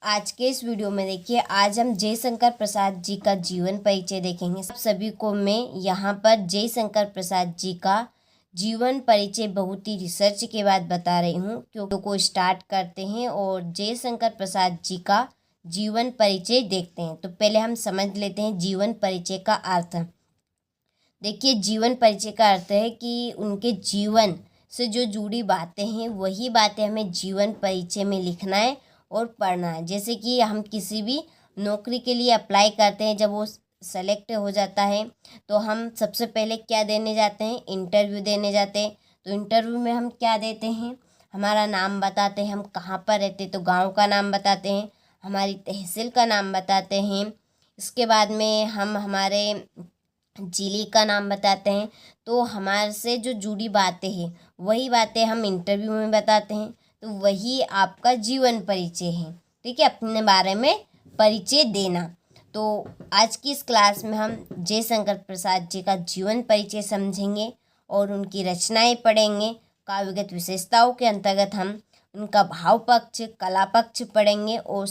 आज के इस वीडियो में देखिए, आज हम जयशंकर प्रसाद जी का जीवन परिचय देखेंगे। आप सभी को मैं यहाँ पर जयशंकर प्रसाद जी का जीवन परिचय बहुत ही रिसर्च के बाद बता रही हूँ, क्योंकि को स्टार्ट करते हैं और जयशंकर प्रसाद जी का जीवन परिचय देखते हैं। तो पहले हम समझ लेते हैं जीवन परिचय का अर्थ। देखिए, जीवन परिचय का अर्थ है कि उनके जीवन से जो जुड़ी बातें हैं वही बातें हमें जीवन परिचय में लिखना है और पढ़ना है। जैसे कि हम किसी भी नौकरी के लिए अप्लाई करते हैं, जब वो सेलेक्ट हो जाता है तो हम सबसे पहले क्या देने जाते हैं, इंटरव्यू देने जाते हैं। तो इंटरव्यू में हम क्या देते हैं, हमारा नाम बताते हैं, हम कहाँ पर रहते, तो गांव का नाम बताते हैं, हमारी तहसील का नाम बताते हैं। इसके बाद में हम हमारे जिले का नाम बताते हैं। तो हमारे से जो जुड़ी बातें हैं वही बातें हम इंटरव्यू में बताते हैं। तो वही आपका जीवन परिचय है। ठीक है, अपने बारे में परिचय देना। तो आज की इस क्लास में हम जयशंकर प्रसाद जी का जीवन परिचय समझेंगे और उनकी रचनाएं पढ़ेंगे। काव्यगत विशेषताओं के अंतर्गत हम उनका भाव पक्ष, कला पक्ष पढ़ेंगे और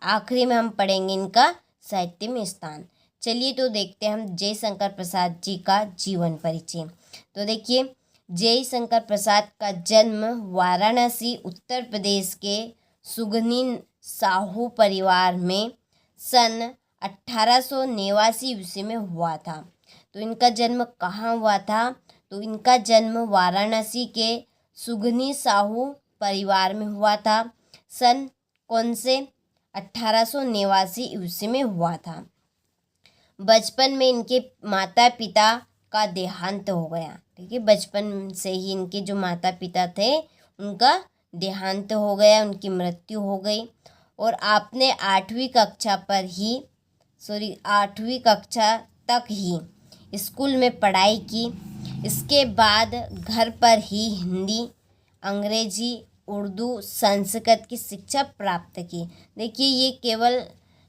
आखिरी में हम पढ़ेंगे इनका साहित्य में स्थान। चलिए तो देखते हैं हम जयशंकर प्रसाद जी का जीवन परिचय। तो देखिए, जयशंकर प्रसाद का जन्म वाराणसी उत्तर प्रदेश के सुगनी साहू परिवार में सन 1889 ईस्वी में हुआ था। तो इनका जन्म कहाँ हुआ था, तो इनका जन्म वाराणसी के सुगनी साहू परिवार में हुआ था। सन कौन से 1889 ईस्वी में हुआ था। बचपन में इनके माता पिता का देहांत हो गया। ठीक है, बचपन से ही इनके जो माता पिता थे उनका देहांत हो गया, उनकी मृत्यु हो गई। और आपने 8वीं कक्षा तक ही स्कूल में पढ़ाई की। इसके बाद घर पर ही हिंदी, अंग्रेजी, उर्दू, संस्कृत की शिक्षा प्राप्त की। देखिए, ये केवल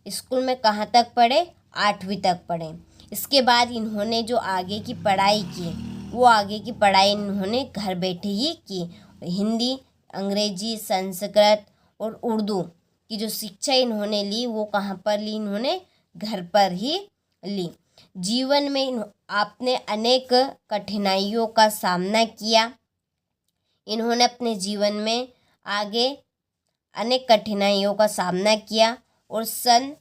स्कूल में कहाँ तक पढ़े, 8वीं तक पढ़े। इसके बाद इन्होंने जो आगे की पढ़ाई की वो आगे की पढ़ाई इन्होंने घर बैठे ही की। हिंदी, अंग्रेजी, संस्कृत और उर्दू की जो शिक्षा इन्होंने ली वो कहाँ पर ली, इन्होंने घर पर ही ली। जीवन में आपने अनेक कठिनाइयों का सामना किया। इन्होंने अपने जीवन में आगे अनेक कठिनाइयों का सामना किया और सन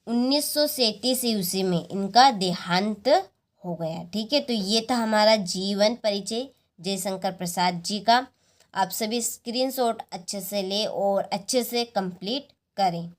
1937 ईस्वी में इनका देहांत हो गया। ठीक है, तो ये था हमारा जीवन परिचय जयशंकर प्रसाद जी का। आप सभी स्क्रीनशॉट अच्छे से ले और अच्छे से कंप्लीट करें।